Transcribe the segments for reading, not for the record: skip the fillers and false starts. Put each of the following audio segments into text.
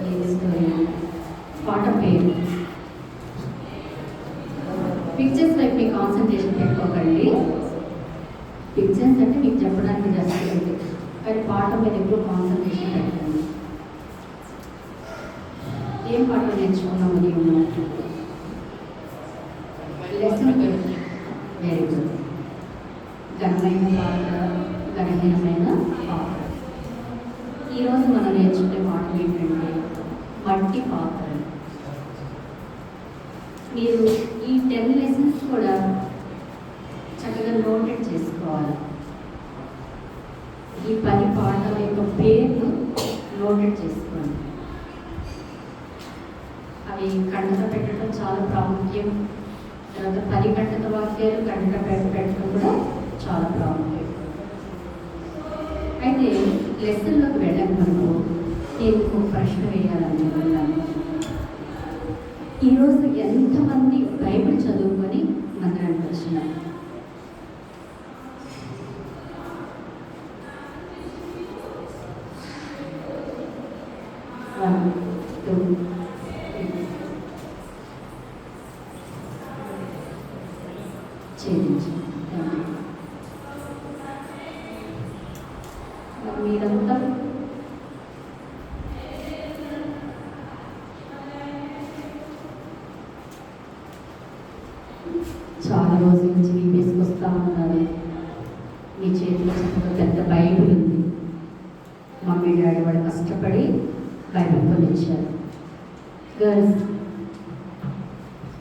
ఏది స్టోరీ పాట పేరు పిక్చర్స్ వైపు మీ కాన్సన్ట్రేషన్ పెట్టుకోకండి. పిక్చర్స్ అంటే మీకు చెప్పడానికి జరుగుతుంది, కానీ పాట మీద ఎక్కువ కాన్సన్ట్రేషన్ పెట్టండి. ఏం పాట నేర్చుకున్నామని ఉన్నట్టు లెసన్ వెరీ గుడ్. ఘనమైన పాత్ర, ఘనహీనమైన పాత్ర. ఈరోజు మనం నేర్చుకునే పాట ఏంటంటే మట్టి పాత్ర. మీరు ఈ 10 లెసన్స్ కూడా చక్కగా నోటెడ్ చేసుకోవాలి. ఈ 10 పాటల యొక్క పేర్లు నోటెడ్ చేసుకోండి. అవి కంటత పెట్టడం చాలా ప్రాముఖ్యం. తర్వాత 10 కంటత వాక్యాలు కంటత పెట్టడం కూడా చాలా ప్రాముఖ్యం. అయితే లెసన్లోకి వెళ్ళక మనకు నేను ఒక ప్రశ్న వేయాలనుకుంటున్నాను. ఈరోజు ఎంతమంది బైబిల్ చదువుకొని మందిరానికి వచ్చినారు? మీరంతా చాలా రోజుల నుంచి వీపేసుకు వస్తూ ఉన్నారు. మీ చేతిలో చక్కగా పెద్ద బైబిల్ ఉంది. మమ్మీ డాడీ వాడు కష్టపడి బైబిల్ కొనిచ్చారు. గర్ల్స్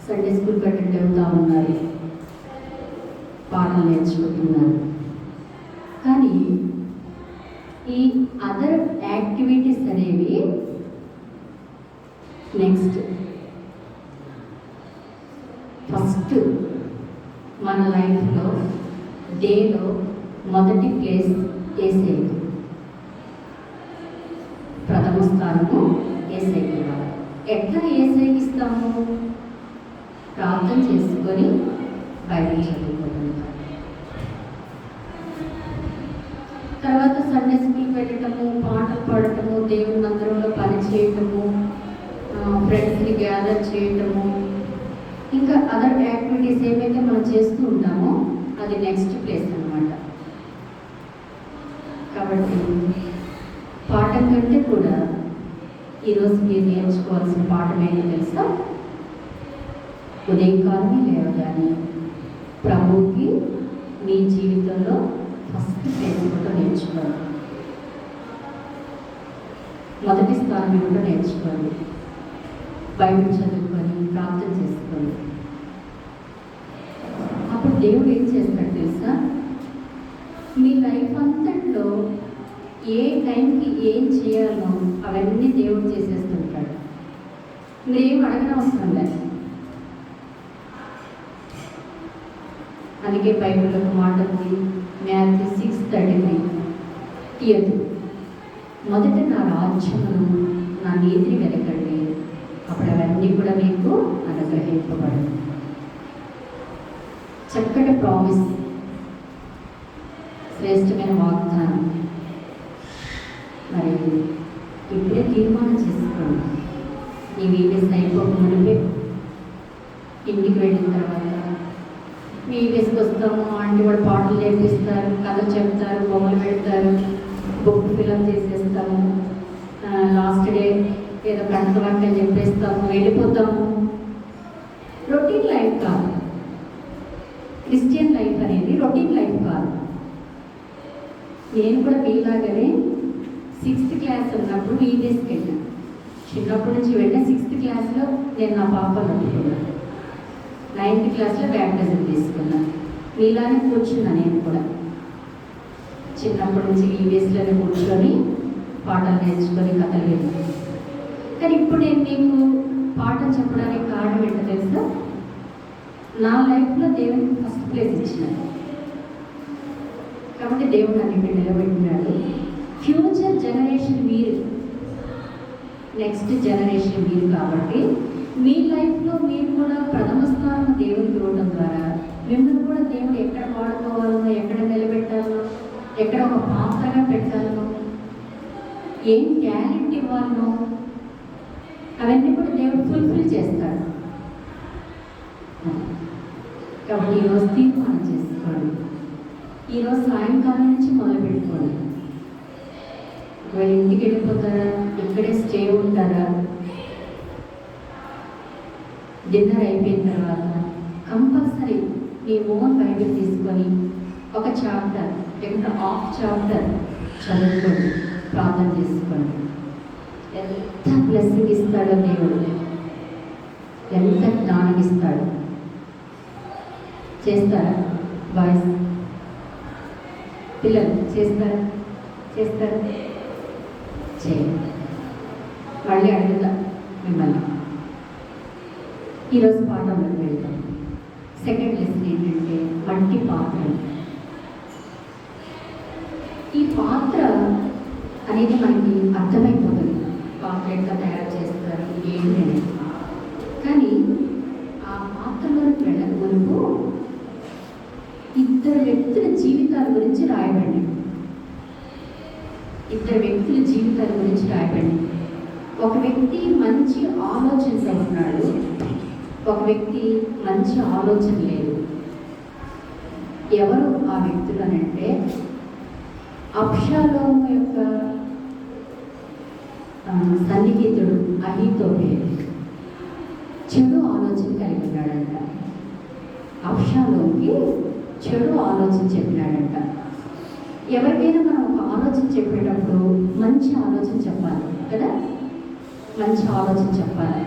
సండే స్కూల్ అటెండ్ అవుతూ ఉన్నారు, పాటలు నేర్చుకుంటున్నారు. కానీ ఈ అదర్ యాక్టివిటీస్ అనేవి నెక్స్ట్ ఫస్ట్ మన లైఫ్లో డేలో మొదటి ప్లేస్ ఏసైకి, ప్రథమ స్థానము ఏసైకి ఇవ్వాలి. ఎట్లా ఏసైకి ఇస్తాము? ప్రార్థన చేసుకొని బైబిల్ చదువుకోవడం, తర్వాత సండే స్కూల్కి వెళ్ళటము, పాటలు పాడటము, దేవుని మందిరంలో పని చేయటము, ఫ్రెండ్స్ని గ్యాదర్ చేయటము, ఇంకా అదర్ యాక్టివిటీస్ ఏమైతే మనం చేస్తూ ఉంటామో అది నెక్స్ట్ ప్లేస్ అన్నమాట. కాబట్టి పాఠం కంటే కూడా ఈరోజు మీరు నేర్చుకోవాల్సిన పాఠం ఏంటో తెలుసా? ఉదయకాలమే లేవగానే ప్రభువుకి మీ జీవితంలో ఫస్ట్ ప్లేస్ కూడా నేర్చుకోవాలి. మొదటి స్థానం కూడా నేర్చుకోవాలి. బైబిల్ చదువుకొని ప్రార్థన చేసుకోండి. అప్పుడు దేవుడు ఏం చేస్తాడు తెలుసా? మీ లైఫ్ అంతట్లో ఏ టైంకి ఏం చేయాలో అవన్నీ దేవుడు చేసేస్తుంటాడు. మీరేం అడగనవసరం లేదు. అందుకే బైబిల్లో ఒక మాట ఉంది, Matthew 6:33, తీయదు, మొదట నా రాజ్యమును నా నీతిని వెతకండి, అప్పుడు అవన్నీ కూడా మీకు అనుగ్రహింపబడు. చక్కటి ప్రామిస్, శ్రేష్టమైన వాగ్దానం. మరి ఇప్పుడే తీర్మానం చేసుకోండి. ఈ వీడియోస్ అయిపోకముందే ఇంటికి వెళ్ళిన తర్వాత మీ వీడియోస్కి వస్తాము, ఆంటీ కూడా పాటలు నేర్పిస్తారు, కథ చెప్తారు, బొమ్మలు పెడతారు, బుక్ ఫిలప్ చేసేస్తాము, లాస్ట్ డే ఏదో కంట వాక్యాలు చెప్పేస్తాము, వెళ్ళిపోతాము. రొటీన్ లైఫ్ కాదు. క్రిస్టియన్ లైఫ్ అనేది రొటీన్ లైఫ్ కాదు. నేను కూడా మీలాగానే 6th క్లాస్ ఉన్నప్పుడు వీడియోస్కి వెళ్ళాను. చిన్నప్పటి నుంచి వెళ్ళిన 6th క్లాస్లో నేను నా పాపను అనుకున్నాను. 9th క్లాస్లో బ్యాప్టిజం తీసుకున్నాను. మీలానే కూర్చున్నా నేను కూడా. చిన్నప్పటి నుంచి వీడియోస్లోనే కూర్చొని పాటలు నేర్చుకొని కథలు విన్నాను. కానీ ఇప్పుడు నేను మీకు పాటలు చెప్పడానికి కారణం ఏంటో తెలుసా? నా లైఫ్లో దేవునికి ఫస్ట్ ప్లేస్ ఇచ్చినాను కాబట్టి దేవుడు నన్ను ఇక్కడ నిలబెట్టినాడు. ఫ్యూచర్ జనరేషన్ మీరు, నెక్స్ట్ జనరేషన్ మీరు. కాబట్టి మీ లైఫ్లో మీరు కూడా ప్రథమ స్థానం దేవునికి ఇవ్వడం ద్వారా మిమ్మల్ని కూడా దేవుడు ఎక్కడ వాడుకోవాలనో, ఎక్కడ నిలబెట్టాలనో, ఎక్కడ ఒక పాత్రగా పెట్టాలనో, ఏం టాలెంట్ ఇవ్వాలనో అవన్నీ కూడా దేవుడు ఫుల్ఫిల్ చేస్తాడు. కాబట్టి ఈరోజు తీర్మానం చేసుకోండి. ఈరోజు సాయంకాలం నుంచి మొదలు పెట్టుకోండి. ఒకవేళ ఇంటికి వెళ్ళిపోతారా, ఇక్కడే స్టే ఉంటారా, డిన్నర్ అయిపోయిన తర్వాత కంపల్సరీ మీ ఓన్ బైబిల్ తీసుకొని ఒక చాప్టర్ లేకపోతే హాఫ్ చాప్టర్ చదువుకోండి, ప్రార్థన చేసుకోండి. ఎంత బ్లెస్సింగ్ ఇస్తాడో దేవుడు, ఎంత జ్ఞానం ఇస్తాడు. చేస్తారా బాయ్స్? పిల్లలు చేస్తారా? చేయండి. మళ్ళీ అడుగుతా మిమ్మల్ని. ఈరోజు పాఠంలోకి వెళ్తాం. సెకండ్ లెసన్ ఏంటంటే మట్టి పాత్రలు. ఈ పాత్ర అనేది మనకి అర్థమైపోతుంది, పాత్ర ఎట్లా తయారు చేస్తారు ఏంటి అనేది. కానీ ఆ పాత్రలోకి వెళ్ళక మునుపు ఇద్దరు వ్యక్తుల జీవితాల గురించి రాయబడి, ఒక వ్యక్తి మంచి ఆలోచనతో ఉన్నాడు, ఒక వ్యక్తి మంచి ఆలోచన లేదు. ఎవరు ఆ వ్యక్తులు అనంటే అబ్షాలోము యొక్క సన్నిహితుడు అహీతోపెలు చెడు ఆలోచన కలిగి ఉన్నాడంట. అబ్షాలోముకి చెడు ఆలోచన చెప్పినాడంట. ఎవరికైనా మనం ఒక ఆలోచన చెప్పేటప్పుడు మంచి ఆలోచన చెప్పాలి కదా, మంచి ఆలోచన చెప్పాలి.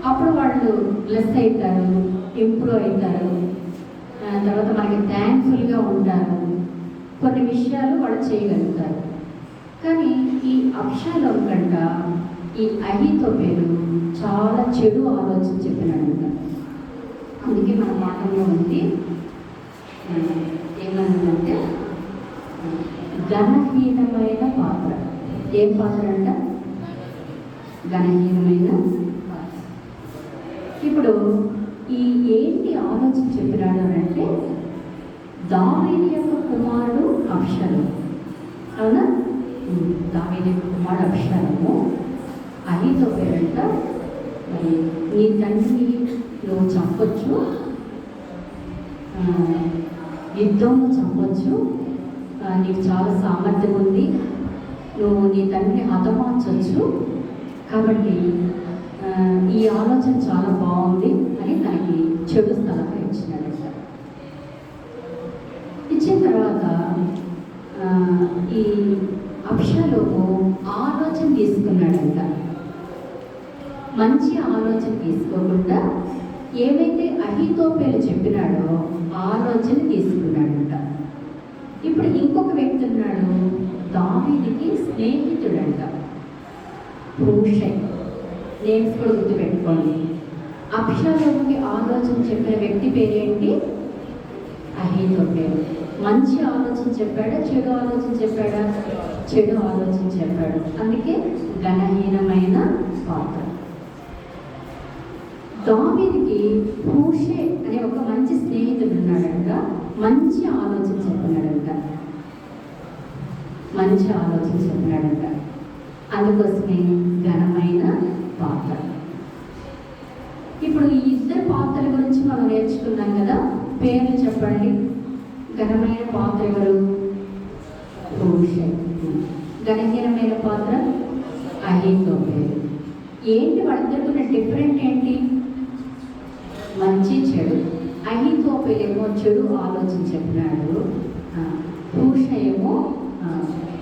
అప్పుడు వాళ్ళు బ్లెస్ అవుతారు, ఇంప్రూవ్ అవుతారు, తర్వాత మనకి థ్యాంక్ఫుల్గా ఉంటారు, కొన్ని విషయాలు వాళ్ళు చేయగలుగుతారు. కానీ ఈ అబ్షాలోము కంట ఈ అహీతోపెలు చాలా చెడు ఆలోచన చెప్పినాడంట. అందుకే మన పాఠంలో ఉంది ఏమన్నదంటే ఘనహీనమైన పాత్ర. ఏం పాత్ర అంట? ఘనహీనమైన పాత్ర. ఇప్పుడు ఈ ఏంటి ఆలోచన చెప్పినాడు అంటే దావీదు యొక్క కుమారుడు అబ్షాలోము. అవునా? దావీదు యొక్క కుమారుడు అబ్షాలోము అహీతోపెలంట మరి నీ తండ్రిని నువ్వు చంపొచ్చు, యుద్ధంలో చంపొచ్చు, నీకు చాలా సామర్థ్యం ఉంది, నువ్వు నీ తండ్రిని హతమార్చొచ్చు, కాబట్టి ఈ ఆలోచన చాలా బాగుంది అని తనకి చెడు సలహా ఇచ్చినాడంట. ఇచ్చిన తర్వాత ఈ అబ్షాలోము ఆలోచన తీసుకున్నాడంట. మంచి ఆలోచన తీసుకోకుండా ఏమైతే అహీతోపెలు చెప్పినాడో ఆలోచన తీసుకున్నాడంట. ఇప్పుడు ఇంకొక వ్యక్తి ఉన్నాడు, దావీదుకి స్నేహితుడంట, హూషై. నేమ్స్ కూడా గుర్తుపెట్టుకోండి. అబ్షాలోముకి ఆలోచన చెప్పిన వ్యక్తి పేరేంటి? అహీతోపెలు. మంచి ఆలోచన చెప్పాడా, చెడు ఆలోచన చెప్పాడా? చెడు ఆలోచన చెప్పాడు. అందుకే ఘనహీనమైన పాత్ర. దావీదుకి హూషై అనే ఒక మంచి స్నేహితుడు ఉన్నాడంట, మంచి ఆలోచన చెప్పినాడంట. అందుకోసమే ఘనమైన పాత్ర. ఇప్పుడు ఈ ఇద్దరు పాత్రల గురించి మనం నేర్చుకున్నాం కదా, పేర్లు చెప్పండి. ఘనమైన పాత్ర ఎవరు? హూషై. ఘనహీనమైన పాత్ర అహీతోపెలు. ఏంటి వాళ్ళిద్దరికి డిఫరెంట్ ఏంటి? మంచి చెడు. అహీతోపెలు ఏమో చెడు ఆలోచన చెప్పినాడు, హూషై ఏమో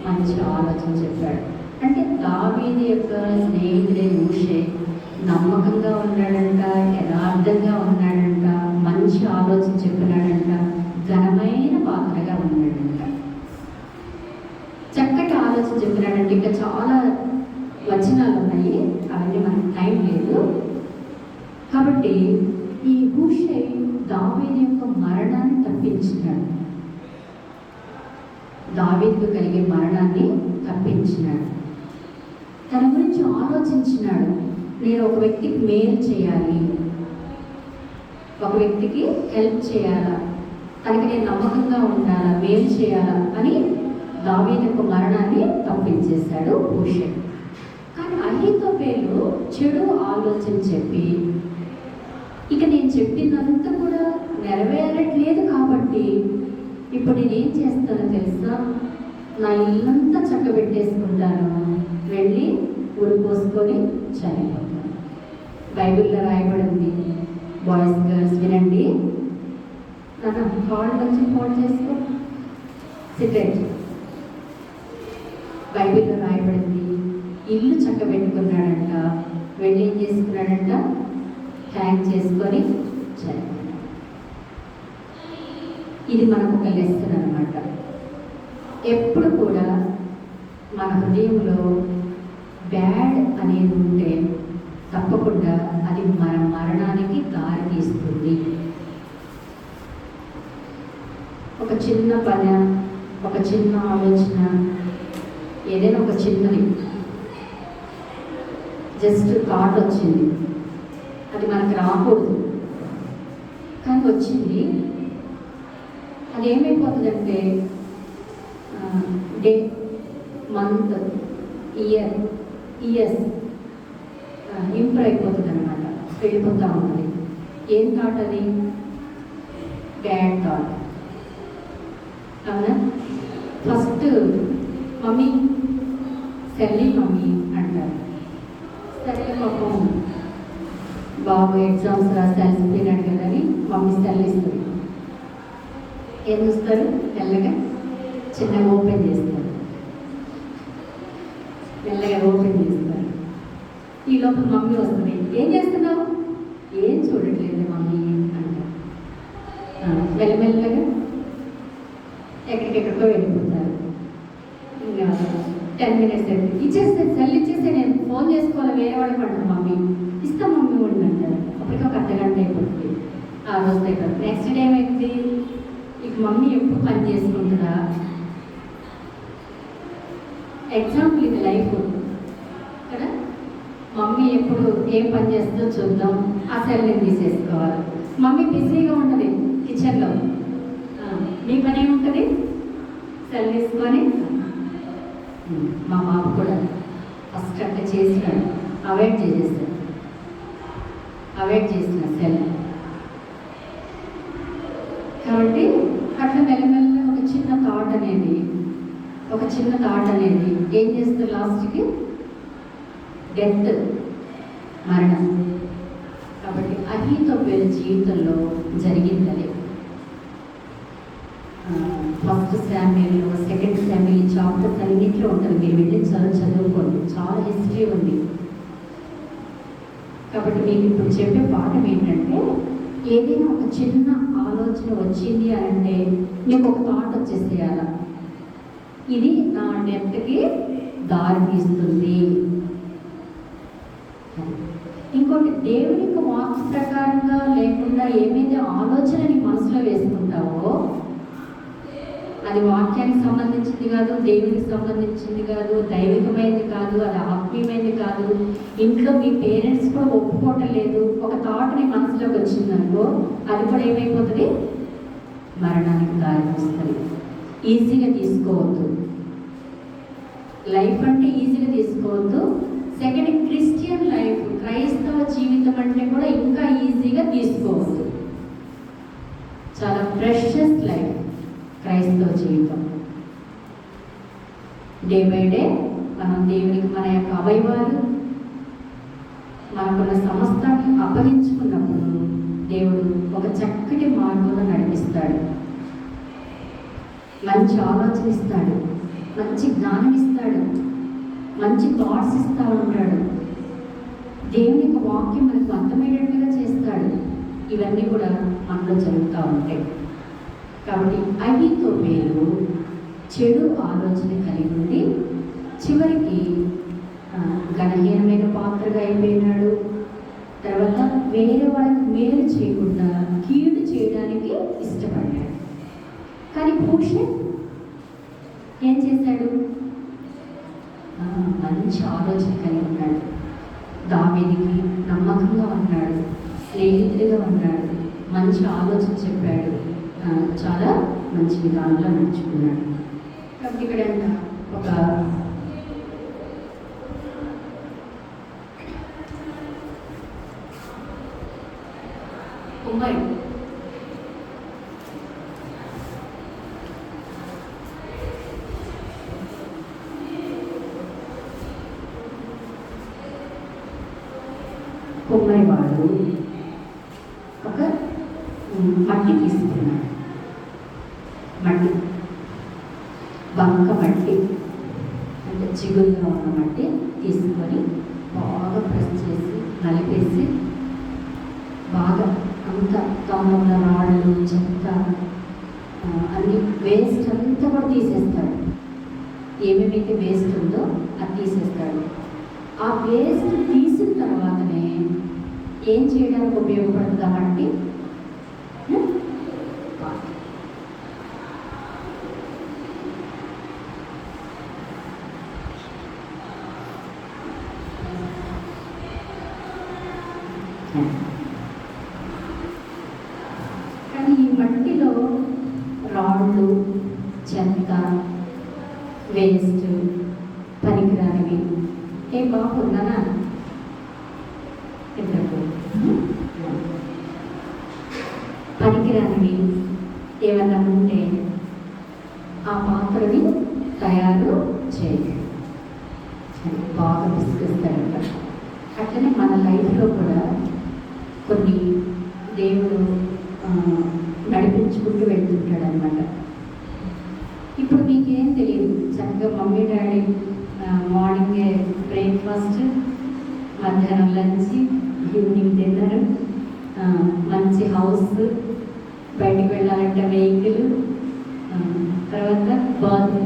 మంచి ఆలోచన చెప్పాడు. అంటే దావీదు యొక్క స్నేహితుడే హూషై నమ్మకంగా ఉన్నాడంట, యథార్థంగా ఉన్నాడంట, మంచి ఆలోచన చెప్పినాడంట, ఘనమైన పాత్రగా ఉన్నాడంట, చక్కటి ఆలోచన చెప్పినాడంటే. ఇంకా చాలా వచనాలు ఉన్నాయి, అవన్నీ మనకు టైం లేదు. కాబట్టి ఈ హూషై దావీదు యొక్క మరణాన్ని తప్పించినాడు, దావీదుకు కలిగే మరణాన్ని తప్పించినాడు. తన గురించి ఆలోచించినాడు, నేను ఒక వ్యక్తికి మేలు చేయాలి, ఒక వ్యక్తికి హెల్ప్ చేయాలా, తనకి నేను నమ్మకంగా ఉండాలా, మేలు చేయాలా అని దావీదు యొక్క మరణాన్ని తప్పించేశాడు హూషై. కానీ అహీతోపెలు చెడు ఆలోచన చెప్పి, ఇక నేను చెప్పిందంతా కూడా నెరవేరట్లేదు కాబట్టి ఇప్పుడు నేనేం చేస్తానో తెలుసా, నా ఇల్లంతా చక్కబెట్టేసుకుంటాను, వెళ్ళి ఉరి పోసుకొని చనిపోతాను. బైబిల్లో రాయబడింది, బాయ్స్ గర్ల్స్ వినండి. నన్ను హాల్ వచ్చి హోల్డ్ చేసుకో, సిగరెట్. బైబిల్లో రాయబడింది, ఇల్లు చక్కబెట్టుకున్నాడంట, వెళ్ళి ఏం చేసుకున్నాడంట, హ్యాంగ్ చేసుకొని చనిపోయాడు. ఇది మనకు ఒక లెసన్ అనమాట. ఎప్పుడు కూడా మన హృదయంలో బ్యాడ్ అనేది ఉంటే తప్పకుండా అది మన మరణానికి దారి తీస్తుంది. ఒక చిన్న పని, ఒక చిన్న ఆలోచన, ఏదైనా ఒక చిన్నది జస్ట్ థాట్ వచ్చింది, అది మనకు రాకూడదు కానీ వచ్చింది, అది ఏమైపోతుందంటే డే, మంత్, ఇయర్స్ ఇంప్రూవ్ అయిపోతుంది అనమాట, వెళ్ళిపోతూ ఉంటుంది. ఏం థాట్ అది? Bad thought. అవునా? ఫస్ట్ మమ్మీ సెల్లి మమ్మీ అంటారు. సరే పాపం బాబు ఎగ్జామ్స్ రాసి అలసిపోయినాడు కదా అని మమ్మీ సెల్ ఇస్తుంది. ఏం చూస్తారు? మెల్లగా చిన్నగా ఓపెన్ చేస్తారు, మెల్లగా ఓపెన్ చేస్తారు. ఈ లోపల మమ్మీ వస్తుంది, ఏం చేస్తున్నావు? ఏం చూడట్లేదు మమ్మీ అంటారు. మెల్లమెల్లగా ఎక్కడికెక్కడికో వెళ్ళిపోతారు. ఇంకా 10 minutes అయితే ఇచ్చేస్తే సెల్ ఇచ్చేస్తే నేను ఫోన్ చేసుకోవాలి వేరే వాళ్ళకి అంటారు. మమ్మీ ఇస్తాం మమ్మీ ఉండి అంటారు. అప్పటికి ఒక అర్ధగంట అయిపోతుంది. ఆ రోజు దగ్గర నెక్స్ట్ డే ఏమైంది? ఇక మమ్మీ ఎప్పుడు పని చేసుకుంటుందా? ఎగ్జాంపుల్ ఇది లైఫ్ కదా. మమ్మీ ఎప్పుడు ఏం పని చేస్తుందో చూద్దాం, ఆ సెల్ని తీసేసుకోవాలి. మమ్మీ బిజీగా ఉంటుంది కిచెన్లో, నీ పని ఏముంటుంది? సెల్ తీసుకొని. మా బాబు కూడా ఫస్ట్ అంటే చేసినాడు, అవాయిడ్ చేసేసాడు, అవాయిడ్ చేసిన సెల్. కాబట్టి అట్లా మెల్లమెల్ల ఒక చిన్న థాట్ అనేది ఏం చేస్తుంది? లాస్ట్కి డెత్, మరణం. కాబట్టి అహీతోపెలు జీవితంలో జరిగింది అదే. First Samuel, second Samuel chapters అన్నింటిలో ఉంటుంది, మీరు వెళ్ళి చదువుకోండి, చాలా హిస్టరీ ఉంది. కాబట్టి మీకు ఇప్పుడు చెప్పే పాఠం ఏంటంటే, ఏదైనా ఒక చిన్న ఆలోచన వచ్చింది అని అంటే నీకు ఒక థాట్ వచ్చేసేయాల, ఇది నా డెత్కి దారి తీస్తుంది. ఇంకోటి, దేవుని యొక్క వాక్య ప్రకారంగా లేకుండా ఏమైతే ఆలోచన నీ మనసులో వేసుకుంటావో అది వాక్యానికి సంబంధించింది కాదు, దేవునికి సంబంధించింది కాదు, దైవికమైనది కాదు, అది ఆత్మీయమైనది కాదు, ఇంట్లో మీ పేరెంట్స్ కూడా ఒప్పుకోవటం లేదు, ఒక థాట్ నీ మనసులోకి వచ్చిందనుకో అది కూడా ఏమైపోతుంది? మరణానికి దారి తీస్తుంది. ఈజీగా తీసుకోవద్దు, లైఫ్ అంటే ఈజీగా తీసుకోవద్దు. సెకండ్, క్రిస్టియన్ లైఫ్, క్రైస్తవ జీవితం అంటే కూడా ఇంకా ఈజీగా తీసుకోవద్దు. చాలా ప్రెషస్ లైఫ్ క్రైస్తవ జీవితం. డే బై డే మనం దేవునికి మన యొక్క అవయవాలు, మనకున్న సమస్తాన్ని అప్పగించుకున్నప్పుడు దేవుడు ఒక చక్కటి మార్గంలో నడిపిస్తాడు, మంచి ఆలోచన ఇస్తాడు, మంచి జ్ఞానం ఇస్తాడు, మంచి థాట్స్ ఇస్తూ ఉంటాడు, దేవుని యొక్క వాక్యం మనకు అర్థమయ్యేటట్లుగా చేస్తాడు. ఇవన్నీ కూడా మనలో జరుగుతూ ఉంటాయి. కాబట్టి అహీతోపెలు చెడు ఆలోచన కలిగి ఉండి చివరికి ఘనహీనమైన పాత్రగా అయిపోయినాడు. తర్వాత వేరే వాళ్ళకి మేలు చేయకుండా కీడు చేయడానికి ఇష్టపడ్డాడు. కానీ భూషణ్ ఏం చేశాడు? మంచి ఆలోచన కలిగి ఉన్నాడు, దావీదుకి నమ్మకంగా ఉన్నాడు, స్నేహితుడిగా ఉన్నాడు, మంచి ఆలోచన చెప్పాడు, చాలా మంచి విధానంలో నడుచుకున్నాడు. కాబట్టి ఇక్కడ ఒక కుమ్మరి కుమ్మరివాడు ఒక మట్టి తీసుకున్నాడు. మట్టి, బంక మట్టి అంటే చిగురుగా ఉన్న మట్టి తీసుకొని బాగా ప్రెస్ చేసి నలిపేసి బాగా అంతా తమ్ముళ్ళ రాళ్ళు చెత్త అన్ని వేస్ట్ అంతా కూడా తీసేస్తాడు. ఏమేమైతే వేస్ట్ ఉందో అది తీసేస్తాడు. ఆ వేస్ట్ తీసిన తర్వాతనే ఏం చేయడానికి ఉపయోగపడుతుందామంటే కానీ ఈ మట్టిలో రాళ్ళు చెత్త వేస్ట్ పనికిరానివి ఏం బాగుందనా ఇద్దరు పనికిరానివి ఏమన్నా ఉంటే ఆ పాత్రని తయారు చేయాలి. బాగా విసిగిస్తాడంట. అట్లనే మన లైఫ్లో కూడా కొన్ని దేవుడు నడిపించుకుంటూ వెళ్తుంటాడు అనమాట. ఇప్పుడు మీకేం తెలియదు, చక్కగా మమ్మీ డాడీ మార్నింగే బ్రేక్ఫాస్ట్, మధ్యాహ్నం లంచ్, ఈవినింగ్ డిన్నర్, మంచి హౌస్, బయటికి వెళ్ళాలంటే వెహికల్, తర్వాత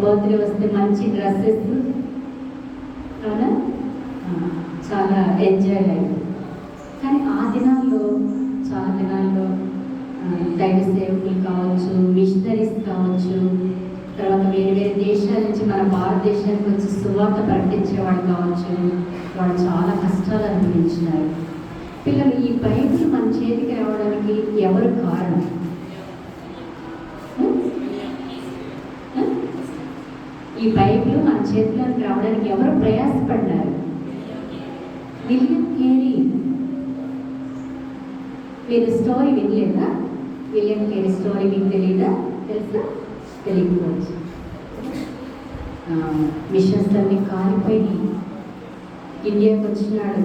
బర్త్డే వస్తే మంచి డ్రెస్సెస్, అవునా, చాలా ఎంజాయ్ లైఫ్. కానీ ఆ దినాల్లో చాలా దినాల్లో దైవ సేవకులు కావచ్చు, మిషనరీస్ కావచ్చు, తర్వాత వేరే వేరే దేశాల నుంచి మన భారతదేశానికి వచ్చి సువార్త ప్రకటించేవాడు కావచ్చు, వాళ్ళు చాలా కష్టాలు అనుభవించినారు. పిల్లలు, ఈ బైబిల్ మన చేతికి రావడానికి ఎవరు కారణం? ఈ బైబిల్ మన చేతిలోకి రావడానికి ఎవరు ప్రయాసపడ్డారు? William Carey. మీరు స్టోరీ వినలేదా? విలియం కేరీ స్టోరీ మీకు తెలీదా? తెలుసా? తెలియకపోవచ్చు. మిషన్స్ అన్నీ కాలిపోయినాయి. ఇండియాకి వచ్చినాడు,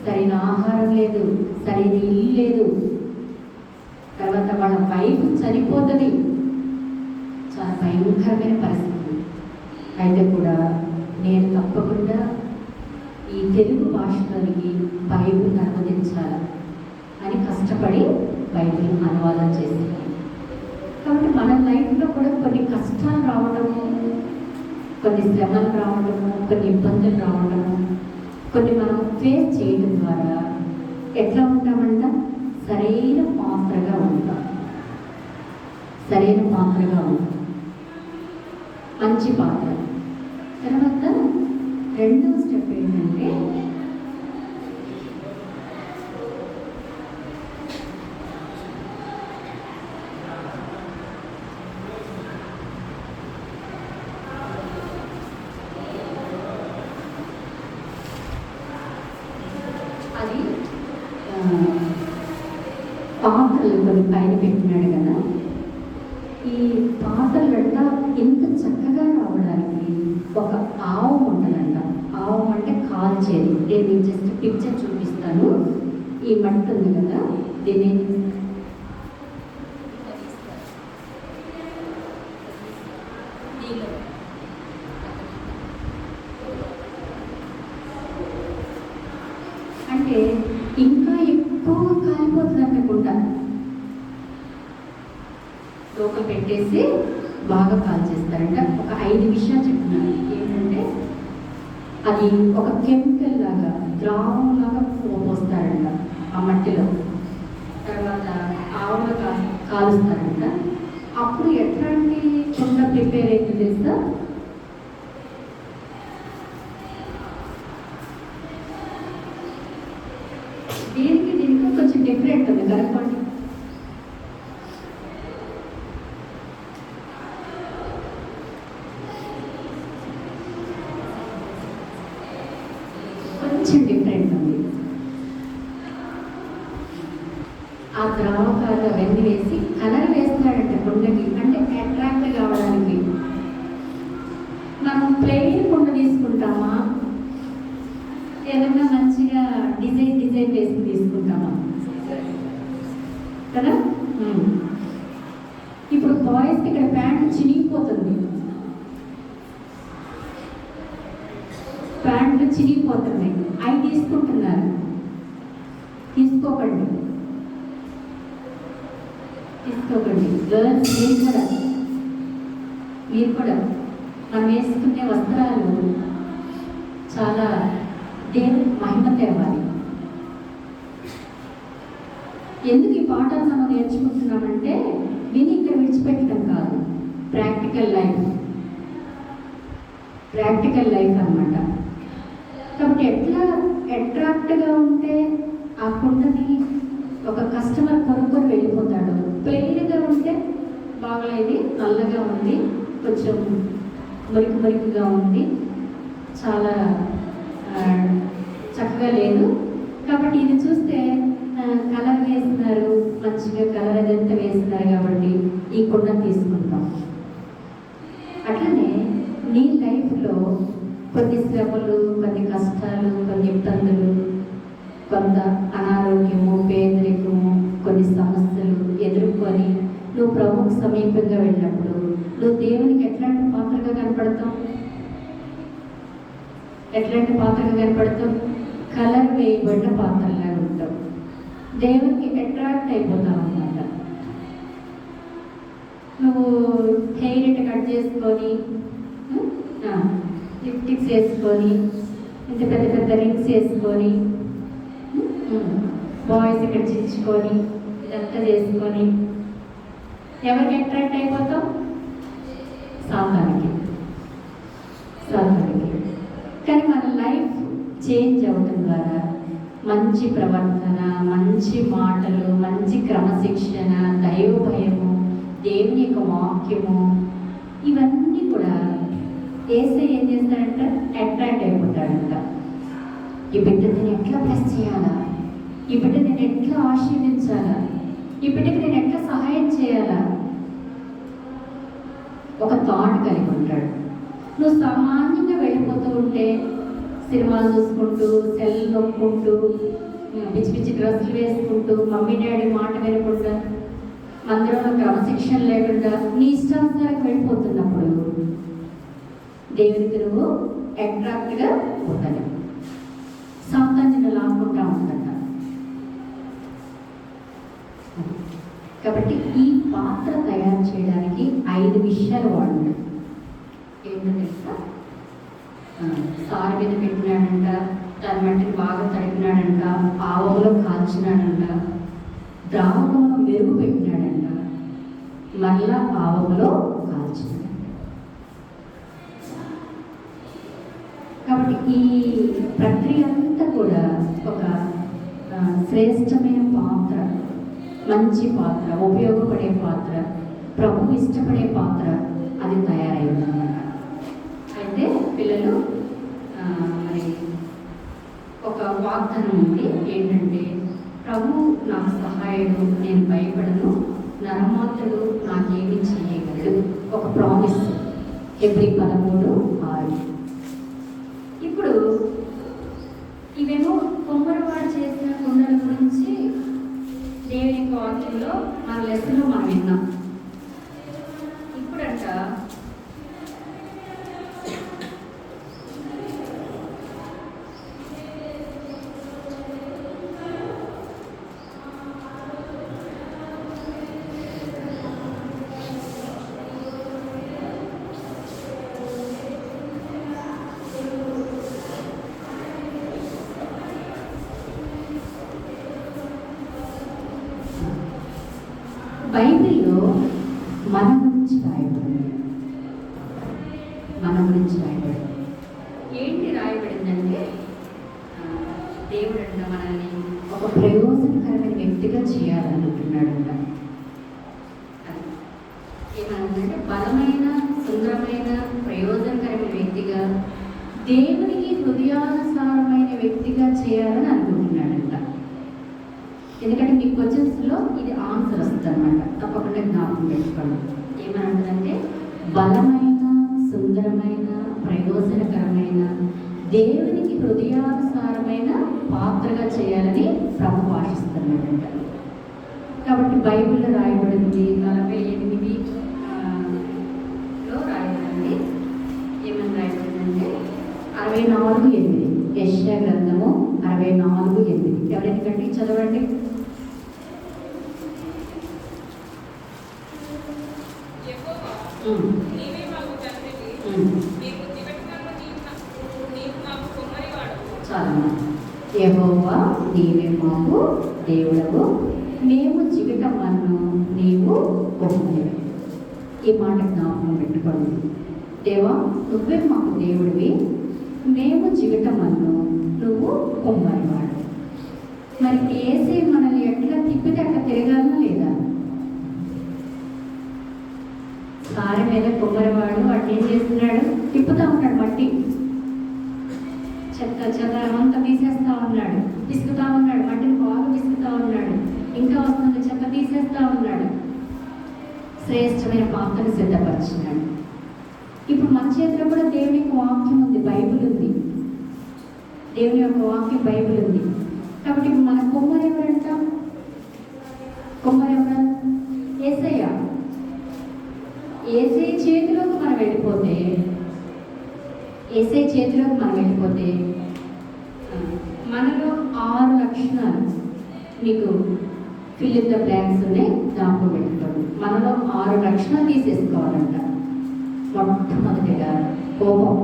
సరైన ఆహారం లేదు, సరైన ఇల్లు లేదు, తర్వాత వాళ్ళ వైఫ్ చనిపోతుంది. చాలా భయంకరమైన పరిస్థితి. అయితే కూడా నేను తప్పకుండా ఈ తెలుగు భాషలోనికి బైబిల్ అనువదించాలి అని కష్టపడి బైబిల్ అనువాదం చేసింది. కాబట్టి మన లైఫ్లో కూడా కొన్ని కష్టాలు రావడము, కొన్ని శ్రమలు రావడము, కొన్ని ఇబ్బందులు రావడము, కొన్ని మనం ఫేస్ చేయడం ద్వారా ఎట్లా ఉంటామంట? సరైన పాత్రగా ఉంటాం. సరైన పాత్రగా ఉంటాం, మంచి పాత్ర. తర్వాత రెండవ స్టెప్ ఏంటంటే అది పాత్రలు కొన్ని పైన పెట్టినాడు కదా. ఈ పాత్రలంట ఇంత చక్కగా రావడానికి ఒక ఆవు ఉంటుందంట. ఆవు అంటే కాల్చేది. నేను మీకు జస్ట్ పిక్చర్ చూపిస్తాను. ఈ మట్టి ఉంది కదా, దీన్ని అంటే ఇంకా ఎక్కువ కాలిపోతుంది అనుకుంటా. లోపల పెట్టేసి బాగా కాల్ చేస్తారంట. ఒక 5 విషయాలు చెప్తున్నారు. ఏంటంటే అది ఒక కెమికల్ లాగా, ద్రావం లాగా పోస్తారంట ఆ మట్టిలో. తర్వాత ఆవులు కాలుస్తారంట. అప్పుడు ఎట్లాంటి కుండ ప్రిపేర్ అయింది తెలుసా? దీనికి కొంచెం డిఫరెంట్ ఉంది. కనుక్కోండి. కొంచెం డిఫరెంట్ ఉంది. ఆ ద్రావకాలు అవన్నీ వేసి కలర్ వేస్తాడంట కుండకి, అంటే అట్రాక్ట్ కావడానికి. మనం ప్లెయిన్ కుండ తీసుకుంటామా, ఏదైనా మంచిగా డిజైన్ వేసి తీసుకుంటామా కదా? ఇప్పుడు బాయ్స్కి ఇక్కడ ప్యాంట్ చినిగిపోతుంది, ప్యాంట్లు చినిగిపోతున్నాయి, అవి తీసుకుంటున్నారు. తీసుకోకండి. గర్ల్స్ మీరు కూడా మనం వేసుకునే వస్త్రాలు చాలా దేవుని మహిమ తేవాలి. ఎందుకు ఈ పాఠాలు మనం నేర్చుకుంటున్నామంటే విని ఇక్కడ విడిచిపెట్టడం కాదు, ప్రాక్టికల్ లైఫ్ అన్నమాట. కాబట్టి ఎట్లా అట్రాక్ట్గా ఉంటే ఆ కుండని ఒక కస్టమర్ కొనుక్కొని వెళ్ళిపోతాడు. ప్లెయిన్గా ఉంటే బాగలేదు, నల్లగా ఉంది, కొంచెం మురికిగా ఉంది, చాలా చక్కగా లేదు. కాబట్టి ఇది చూస్తే కలర్ వేస్తున్నారు, మంచిగా కలర్ అదంతా వేస్తున్నారు కాబట్టి ఈ కుండ తీసుకుంటాం. అట్లనే నీ లైఫ్లో కొన్ని శ్రమలు, కొన్ని కష్టాలు, కొన్ని ఇబ్బందులు, కొంత అనారోగ్యము, పేదరికము, కొన్ని సమస్యలు ఎదుర్కొని నువ్వు ప్రభువుకు సమీపంగా వెళ్ళినప్పుడు నువ్వు దేవునికి ఎట్లాంటి పాత్రగా కనపడతావు? కలర్ వేయబడిన పాత్రలాగా ఉంటావు. దేవునికి అట్రాక్ట్ అయిపోతావు అన్నమాట. నువ్వు హెయిర్ ఇట్లా కట్ చేసుకొని, లిప్స్టిక్స్ వేసుకొని, ఇంత పెద్ద రింగ్స్ వేసుకొని, బాయ్స్ ఇక్కడ చించుకొని, ఇదంతా చేసుకొని ఎవరికి అట్రాక్ట్ అయిపోతావు? సాతానికి. కానీ మన లైఫ్ చేంజ్ అవ్వటం ద్వారా మంచి ప్రవర్తన, మంచి మాటలు, మంచి క్రమశిక్షణ, దైవభయము, దేవుని యొక్క వాక్యము, ఇవన్నీ కూడా యేసయ్య ఏం చేస్తాడంట? అట్రాక్ట్ అయిపోతాడంట. ఈ బిడ్డ నేను ఎట్లా ప్లస్ చేయాలా, ఈ బిడ్డ నేను ఎట్లా ఆశీర్వదించాలా, ఈ బిడ్డకి నేను ఎట్లా సహాయం చేయాలా, ఒక థాట్ కలిగి ఉంటాడు. నువ్వు సామాన్యంగా వెళ్ళిపోతూ ఉంటే సినిమాలు చూసుకుంటూ, సెల్ నొక్కుంటూ, పిచ్చి డ్రెస్సులు వేసుకుంటూ, మమ్మీ డాడీ మాట వినకుండా, మందిరంలో క్రమశిక్షణ లేకుండా నీ ఇష్టానుసారంగా వెళ్ళిపోతున్నప్పుడు దేవునికి నువ్వు అట్రాక్ట్గా ఉండాలి. సాతాన్ని లాక్కుంటా ఉంటాడు. కాబట్టి ఈ పాత్ర తయారు చేయడానికి 5 విషయాలు వాడున్నాడు. ఏంటో తెలుసా? సారు మీద పెట్టినాడంట, దాని మట్టిని బాగా తడిపినాడంట, ఆవంలో కాల్చినాడంట, ద్రావకంలో మెరుగు పెట్టినాడంట, మళ్ళా ఆవంలో కాల్చినాడు. కాబట్టి ఈ ప్రక్రియ అంతా కూడా ఒక శ్రేష్టమైన పాత్ర, మంచి పాత్ర, ఉపయోగపడే పాత్ర, ప్రభు ఇష్టపడే పాత్ర అది తయారైందన్నమాట. అయితే పిల్లలు మరి ఒక వాగ్దానం ఉంది. ఏంటంటే, ప్రభు నాకు సహాయుడు, నేను భయపడను, నరమాత్రుడు నాకేమి చేయగలడు. ఒక ప్రామిస్. Hebrew 13:6. ఇప్పుడు ఇవేమో కొమ్మరవాడు చేసిన కుండల గురించి దేవుని వాక్యంలో మన లెసన్లో మనం విన్నాం. ఇప్పుడంట బైబిల్లో మన గురించి రాయబడింది. ఏంటి రాయబడిందంటే, దేవుడు అంట మనల్ని ఒక ప్రయోజనకరమైన వ్యక్తిగా చేయాలనుకుంటున్నాడంట. ఏమనంటే, బలమైన, సుందరమైన, ప్రయోజనకరమైన వ్యక్తిగా, దేవునికి హృదయానుసారమైన వ్యక్తిగా చేయాలని అనుకుంటున్నాడంట. ఎందుకంటే మీ క్వశ్చన్స్లో అనమాట. తప్పకుండా జ్ఞాపకం పెట్టుకోండి. ఏమనంటే బలమైన, సుందరమైన, ప్రయోజనకరమైన, దేవునికి హృదయానుసారమైన పాత్రగా చేయాలని ప్రభు ఆశిస్తున్నాడంట. కాబట్టి బైబిల్లో రాయబడింది 48లో రాయబడింది. ఏమని రాయబడిందంటే 64:8 యెషయా గ్రంథము 64:8. ఎవరైనా గట్టి చదవండి. చాలా యెహోవా నీవే మాకు దేవుడవు, మేము జీవితమన్ను నీవు కొమ్మరి. ఈ మాట జ్ఞాపకం పెట్టుకోండి. దేవా నువ్వే మాకు దేవుడివి, మేము జీవితమన్ను నువ్వు కొమ్మరివాడు. మరి ఏసే మనల్ని ఎట్లా తిప్పితే అట్లా తిరగాలనా లేదా? సారి మీద కొమ్మరివాడు వాడు ఏం చేస్తున్నాడు? తిప్పుతా ఉన్నాడు, మట్టి చెత్త చెత్త అంతా తీసేస్తా ఉన్నాడు, పిసుకుతా ఉన్నాడు, మట్టిని బాగా పిసుకుతా ఉన్నాడు, ఇంకా వస్తుంది చెత్త తీసేస్తా ఉన్నాడు, శ్రేష్టమైన పాత్రను సిద్ధపరిచినాడు. ఇప్పుడు మన చేతిలో కూడా దేవుని యొక్క వాక్యం ఉంది, బైబిల్ ఉంది. దేవుని యొక్క వాక్యం బైబిల్ ఉంది. కాబట్టి ఇప్పుడు మన కొమ్మరు ఎవరంట? కొమ్మరు ఎవరు? యేసయ్య. యేసయ్య చేతిలోకి మనం వెళ్ళిపోతే, యేసయ్య చేతిలోకి మనం వెళ్ళిపోతే మనలో 6 లక్షణాలు మీకు ఫిల్ ఇన్ ద బ్లాంక్స్ ఉన్నాయి, జ్ఞాపకం పెట్టుకోండి. మనలో 6 లక్షణాలు తీసేసుకోవాలంట. మొట్టమొదటిగా కోపం.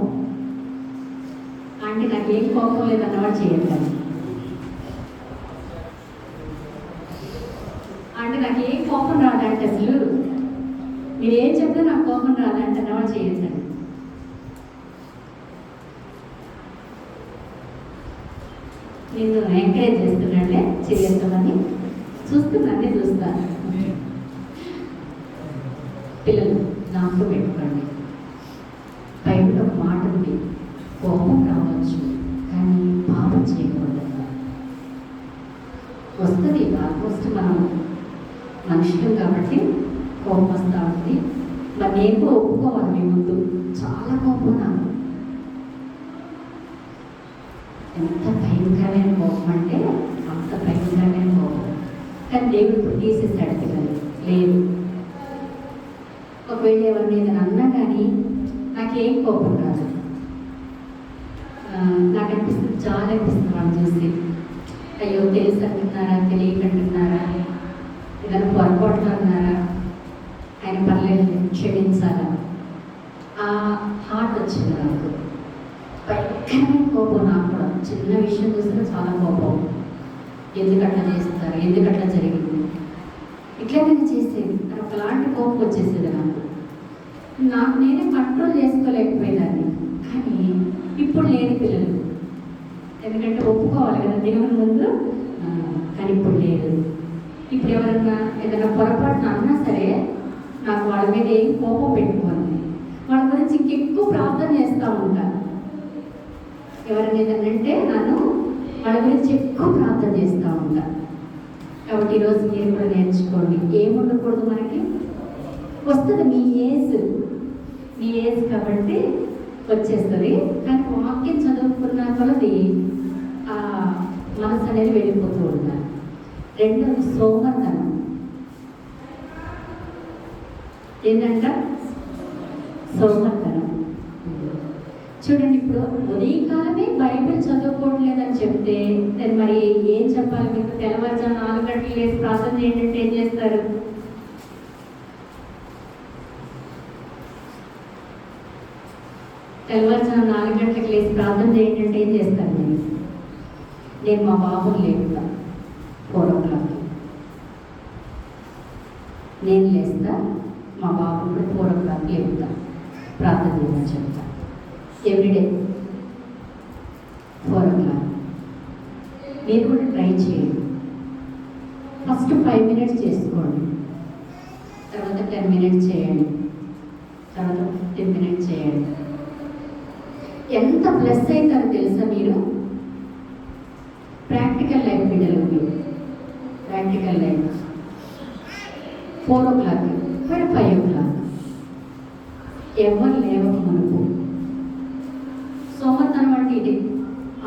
అంటే నాకు ఏం కోపం లేదన్నవాడు చేయండి. అంటే నాకు ఏం కోపం రాదంటే అసలు మీరేం చెప్తే నాకు కోపం రాదంటే అన్నవాడు చేయండి. నేను ఎంకరేజ్ చేస్తున్నాడే చేద్దామని చూస్తున్నానే చూస్తాను. పిల్లలు నాకు పెట్టుకోండి. బయట ఒక మాట ఉంది, కోపం రావచ్చు కానీ పాపం చేయకూడదు. వస్తుంది ఆల్మోస్ట్, మనం మనుషులు కాబట్టి కోపం వస్తూ ఉంది. మరి నేను ఒప్పుకోవాలి మీ ముందు, చాలా కోపం నాకు. ఎంత భయంకరమైన కోపం అంటే అంత భయంకరమైన కోపం. కానీ దేవుడు ఇప్పుడు తీసేసాడు పిల్లలు. లేదు, ఒకవేళ ఎవరిని ఏదైనా అన్నా కానీ నాకేం కోపం రాదు. నాకు అనిపిస్తుంది, చాలా అనిపిస్తుంది వాళ్ళు చూసి, అయ్యో తెలిసి అంటున్నారా, తెలియకంటున్నారా, ఏదైనా పొరపాట్లు అన్నారా, ఆయన పర్లేదు క్షమించాలా, ఆ హార్ట్ వచ్చింది నాకు. భయంకరమైన కోపం నాకు కూడా. చిన్న విషయం చూస్తే చాలా కోపం. ఎందుకట్లా చేస్తారు, ఎందుకట్లా జరిగింది, ఇట్లా నేను చేసేది అని ఒకలాంటి కోపం వచ్చేసేది నాకు నేనే కంట్రోల్ చేసుకోలేకపోయేదాన్ని. కానీ ఇప్పుడు లేని పిల్లలు, ఎందుకంటే ఒప్పుకోవాలి కదా దేవుని ముందు. కానీ ఇప్పుడు లేదు. ఇప్పుడు ఎవరన్నా ఏదైనా పొరపాటున అన్నా సరే నాకు వాళ్ళ మీద ఏం కోపం పెట్టుకోండి, వాళ్ళ గురించి ఇంకెక్కువ ప్రార్థన చేస్తూ ఉంటాను. ఎవరైనా ఏదన్నంటే నన్ను వాళ్ళ గురించి ఎక్కువ ప్రార్థన చేస్తూ ఉంటాను. కాబట్టి ఈరోజు మీరు కూడా నేర్చుకోండి. ఏముండకూడదు మనకి. వస్తుంది మీ ఏజ్ కాబట్టి వచ్చేస్తుంది. కానీ వాక్యం చదువుకున్న కొలది ఆ మనసు అనేది వెళ్ళిపోతూ ఉంటాను. రెండోది సోమర్ధనం. ఏంటంట? సోమర్ధనం. చూడండి, ఇప్పుడు ఉదయకాలమే బైబిల్ చదువుకోవట్లేదని చెప్తే నేను మరి ఏం చెప్పాలి మీకు? తెల్లవారుజాము 4 గంటలు లేసి ప్రార్థన చేయండి అంటే ఏం చేస్తారు? తెల్లవారుజాము 4 గంటలకు లేసి ప్రార్థన చేయండి అంటే ఏం చేస్తాను? నేను మా బాబుని లేపుతా 4 o'clock. నేను లేస్తా, మా బాబుని కూడా 4 o'clock లేపుతా, ప్రార్థన చేయమని చెప్తా. Everyday 4 o'clock. మీరు కూడా ట్రై చేయండి. ఫస్ట్ 5 minutes చేసుకోండి, తర్వాత 10 minutes చేయండి, తర్వాత 15 minutes చేయండి. ఎంత ప్లస్ అవుతారో తెలుసా మీరు? ప్రాక్టికల్ లైఫ్ బిడ్డలు, ప్రాక్టికల్ లైఫ్ 4 o'clock, మరి 5 o'clock. ఎవరు లేవక మనకు సోమతనం అంటే ఇది.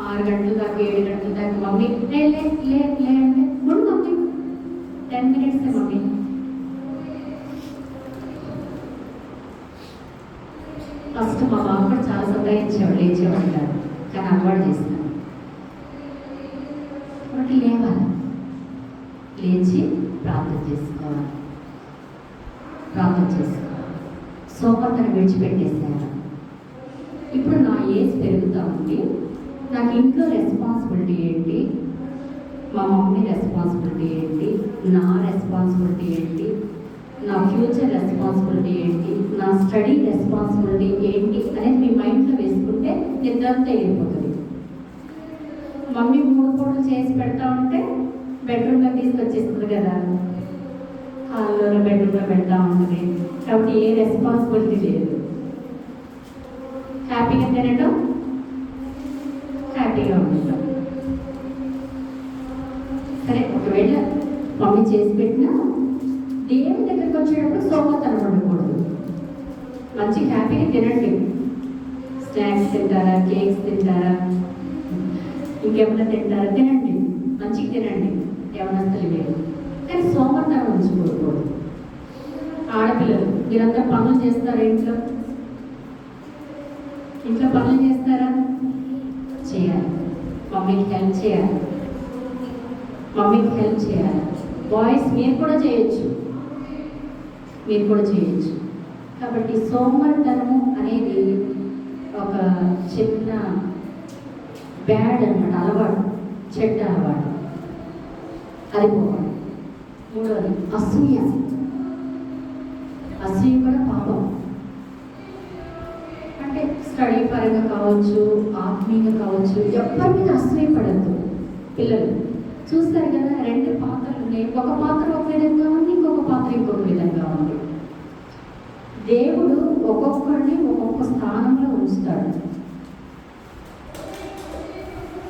6 గంటల దాకా 7 గంటల దాకా మమ్మీ లే లే లే లే అంటే ముందు మమ్మీ 10 minutes మమ్మీ. ఫస్ట్ మా బాబు కూడా చాలా సతాయించేవాడు, లేచేవాడు కాదు, కానీ అలవాటు చేస్తాను. కాబట్టి లేవాలి, లేచి ప్రార్థన చేసుకోవాలి. సోమవారం విడిచిపెట్టేశాను. ఇప్పుడు నా ఏజ్ పెరుగుతూ ఉంది. నాకు ఇంట్లో రెస్పాన్సిబిలిటీ ఏంటి, మా మమ్మీ రెస్పాన్సిబిలిటీ ఏంటి, నా రెస్పాన్సిబిలిటీ ఏంటి, నా ఫ్యూచర్ రెస్పాన్సిబిలిటీ ఏంటి, నా స్టడీ రెస్పాన్సిబిలిటీ ఏంటి అనేది మీ మైండ్లో వేసుకుంటే నిద్రంతా వెళ్ళిపోతుంది. మమ్మీ 3 పూటలు చేసి పెడతా ఉంటే బెడ్రూమ్లో తీసుకొచ్చేస్తుంది కదా, హాల్లో బెడ్రూమ్లో పెడతా ఉంటుంది. కాబట్టి ఏ రెస్పాన్సిబిలిటీ లేదు. హ్యాపీగా తినడం, హ్యాపీగా ఉండటం. సరే, ఒకవేళ మమ్మీ చేసి పెట్టినా దేవుని దగ్గరికి వచ్చేటప్పుడు సోమతనం ఉండకూడదు. మంచి హ్యాపీగా తినండి. స్నాక్స్ తింటారా, కేక్స్ తింటారా, ఇంకేమైనా తింటారా, తినండి, మంచిగా తినండి, యవనస్తులు వేరు. కానీ సోమతనం ఉంచుకోకూడదు. ఆడపిల్లలు మీరంతా పనులు చేస్తారా? ఇంట్లో పనులు చేస్తారా? చేయాలి. మమ్మీకి హెల్ప్ చేయాలి. బాయ్స్ మీరు కూడా చేయొచ్చు. కాబట్టి సోమరితనము అనేది ఒక చిన్న బ్యాడ్ అన్నమాట, అలవాటు, చెడ్డ అలవాటు. అది పోవాలి. 3వది అసూయ కూడా పాపం. అంటే స్టడీ పరంగా కావచ్చు, ఆత్మీయంగా కావచ్చు, ఎవరి మీద అసూయ పడద్దు. పిల్లలు చూస్తారు కదా, 2 పాత్రలు ఉన్నాయి. ఒక పాత్ర ఒక విధంగా ఉంది, ఇంకొక పాత్ర ఇంకొక విధంగా ఉంది. దేవుడు ఒక్కొక్కరిని ఒక్కొక్క స్థానంలో ఉంచుతాడు.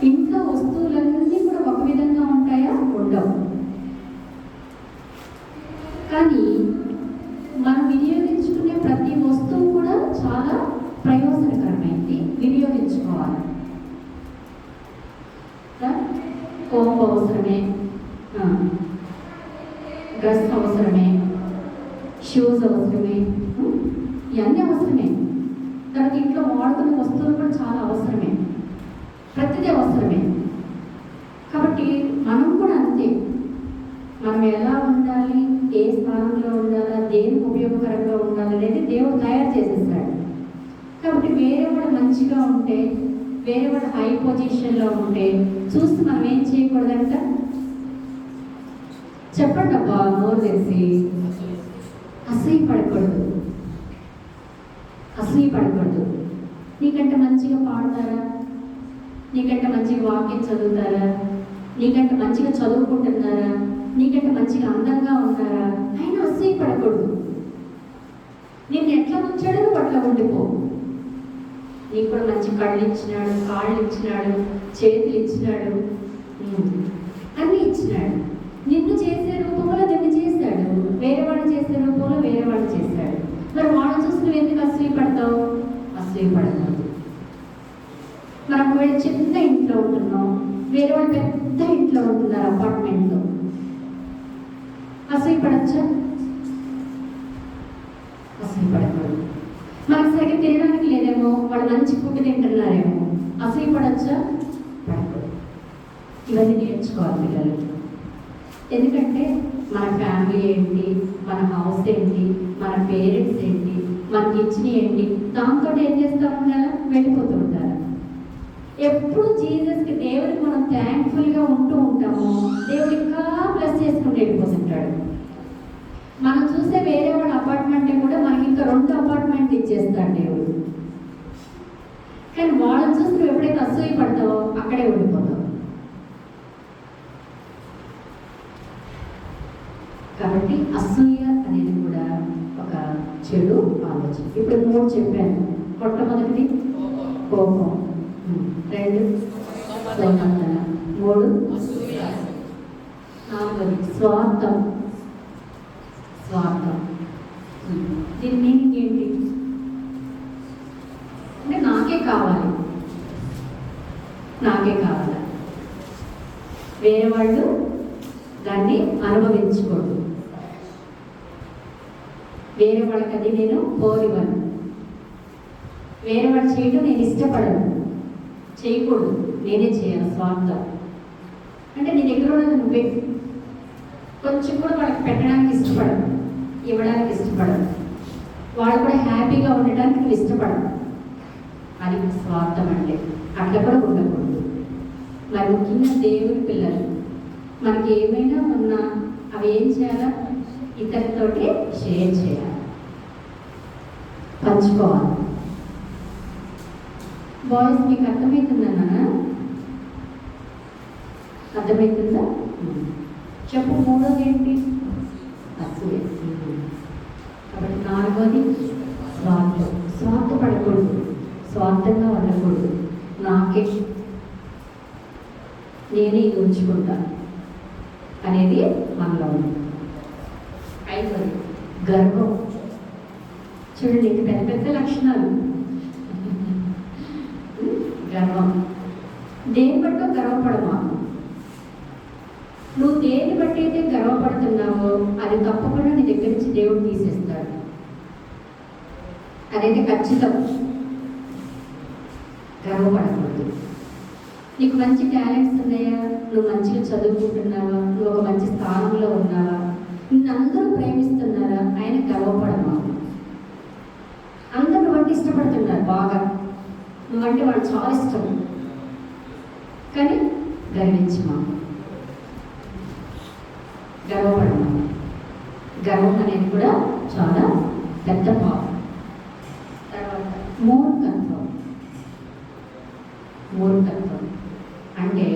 ఇంట్లో వస్తువులన్నీ కూడా ఒక విధంగా ఉంటాయా? ఉండవు. కానీ మనం వినియోగించుకునే ప్రతి వస్తువు కూడా చాలా ప్రయోజనకరమైంది. వినియోగించుకోవాలి. కోంబు అవసరమే, డ్రెస్ అవసరమే, షూస్ అవసరమే, ఇవన్నీ అవసరమే. తర్వాత ఇంట్లో వాడుతున్న వస్తువులు కూడా చాలా అవసరమే. ప్రతిదీ అవసరమే. కాబట్టి మనం కూడా అంతే. మనం ఎలా ఉండాలి, ఏ స్థానంలో ఉండాలా, దేనికి ఉపయోగకరంగా ఉండాలి అనేది దేవుడు తయారు చేసేసాడు. కాబట్టి వేరే వాడు మంచిగా ఉంటే, వేరే వాడు హై పొజిషన్లో ఉంటే చూసి మనం ఏం చేయకూడదంట? చెప్పండి అబ్బా, నోరు తెలిసి. అసూయ పడకూడదు. నీకంటే మంచిగా పాడతారా, నీకంటే మంచిగా వాక్యం చదువుతారా, నీకంటే మంచిగా చదువుకుంటున్నారా, నీకంటే మంచిగా అందంగా ఉన్నారా, అయినా అసూయ పడకూడదు. నేను ఎట్లా ఉంచాడో నువ్వు అట్లా ఉండిపో. నీకు కూడా మంచి కళ్ళు ఇచ్చినాడు, కాళ్ళు ఇచ్చినాడు, చేతులు ఇచ్చినాడు, అన్నీ ఇచ్చినాడు. నిన్ను చేసే రూపంలో నిన్ను చేశాడు, వేరేవాడు చేసే రూపంలో వేరేవాడు చేశాడు. మరి వాడు చూసి నువ్వు ఎందుకు అసూయ పడతావు? అసూయ పడతావు. మనం ఒకవేళ చిన్న ఇంట్లో ఉంటున్నాం, వేరే వాళ్ళు పెద్ద ఇంట్లో ఉంటున్నారు, అపార్ట్మెంట్లో. అసూయ పడచ్చా? అసూయ పడకూడదు. మనకు సరిగ్గా తినడానికి లేదేమో, వాళ్ళు మంచి ఫుడ్ తింటున్నారేమో, అసూయ పడచ్చా? పడకూడదు. ఇవన్నీ నేర్చుకోవాలి పిల్లలు. ఎందుకంటే మన ఫ్యామిలీ ఏంటి, మన హౌస్ ఏంటి, మన పేరెంట్స్ ఏంటి, మనకి ఇచ్చిన ఏంటి, దాంతో ఏం చేస్తూ ఉండాలా? వెళ్ళిపోతూ ఉంటారు. ఎప్పుడు జీసస్కి, దేవుడికి మనం థ్యాంక్ఫుల్గా ఉంటూ ఉంటామో దేవుడు ఇంకా ప్లస్ చేసుకుంటూ వెళ్ళిపోతుంటాడు. మనం చూసే వేరే వాడు అపార్ట్మెంట్ కూడా మనకి ఇంకా 2 అపార్ట్మెంట్లు ఇచ్చేస్తాడు దేవుడు. కానీ వాళ్ళని చూసి నువ్వు ఎప్పుడైతే అసూయ పడతావో అక్కడే ఉండిపోతావు. కాబట్టి అసూయ అనేది కూడా ఒక చెడు ఆలోచన. ఇప్పుడు 3 చెప్పాను. మొట్టమొదటిది కోపం, 2 సోమర్తన, 3 4 స్వార్థం. స్వార్థం. దీని మీనింగ్ ఏంటి అంటే నాకే కావాలి, వేరే వాళ్ళు దాన్ని అనుభవించకూడదు, వేరే వాళ్ళకి అది నేను కోరివ్వను, వేరే వాళ్ళు చేయడం నేను ఇష్టపడను, చేయకూడదు, నేనే చేయాలి. స్వార్థం అంటే నీ దగ్గర ఉన్నది నువ్వే, కొంచెం కూడా వాళ్ళకి పెట్టడానికి ఇష్టపడను, ఇవ్వడానికి ఇష్టపడను, వాళ్ళు కూడా హ్యాపీగా ఉండడానికి నువ్వు ఇష్టపడను. అది స్వార్థం అంటే. అట్లా కూడా ఉండకూడదు. మరి ముఖ్యంగా దేవుని పిల్లలు మనకి ఏమైనా ఉన్నా అవి ఏం చేయాలా, ఇతరులతోటి షేర్ చేయాలి, పంచుకోవాలి. బాయ్స్ మీకు అర్థమవుతుందన్నా? అర్థమవుతుందా? చెప్పు. మూడోది ఏంటి? అసూయ. కాబట్టి నాలుగోది స్వార్థం. స్వార్థపడకూడదు, స్వార్థంగా ఉండకూడదు. నాకే, నేనే ఇది ఉంచుకుంటాను అనేది మనలో ఉంది. ఐదోది గర్వం. చూడండి, ఇది పెద్ద పెద్ద లక్షణాలు. గర్వం. దేని బట్టో గర్వపడమా. నువ్వు దేని బట్టి అయితే గర్వపడుతున్నావో అది తప్పకుండా నీ దగ్గర నుంచి దేవుడు తీసేస్తాడు. అదైతే ఖచ్చితం. గర్వపడకూడదు. నీకు మంచి టాలెంట్స్ ఉన్నాయా, నువ్వు మంచిగా చదువుకుంటున్నావా, నువ్వు ఒక మంచి స్థానంలో ఉన్నావా, నిన్ను అందరూ ప్రేమిస్తున్నారా, ఆయన గర్వపడమా. అందరూ నువ్వంటే ఇష్టపడుతున్నారు బాగా, నువ్వంటే వాళ్ళు చాలా ఇష్టం, కానీ గర్వించమా, గర్వపడమా. గర్వం అనేది కూడా చాలా పెద్ద పాపం. తర్వాత మూర్ఖత్వం. మూర్ఖత్వం అంటే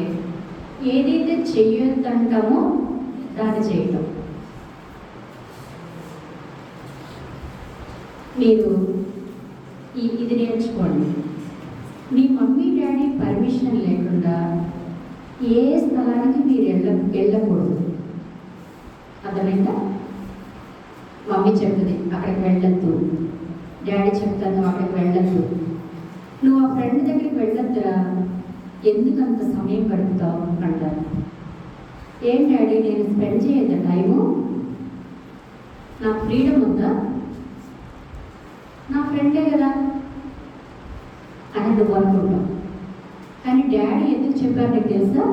ఏదైతే చెయ్యొద్దంటామో దాన్ని చేయటం. మీరు ఇది నేర్చుకోండి. మీ మమ్మీ డాడీ పర్మిషన్ లేకుండా ఏ స్థలానికి మీరు వెళ్ళకూడదు. అర్థమైందా? మమ్మీ చెప్తుంది అక్కడికి వెళ్ళొద్దు, డాడీ చెప్తాను అక్కడికి వెళ్ళొద్దు, నువ్వు ఆ ఫ్రెండ్ దగ్గరికి వెళ్ళొద్దురా, ఎందుకు అంత సమయం గడుపుతావు అంటారు. ఏం డాడీ, నేను స్పెండ్ చేయొద్దా టైము, నా ఫ్రీడమ్ ఉందా, నా ఫ్రెండే కదా అని నువ్వు అనుకుంటావు. కానీ డాడీ ఎందుకు చెప్పారు నీకు తెలుసా,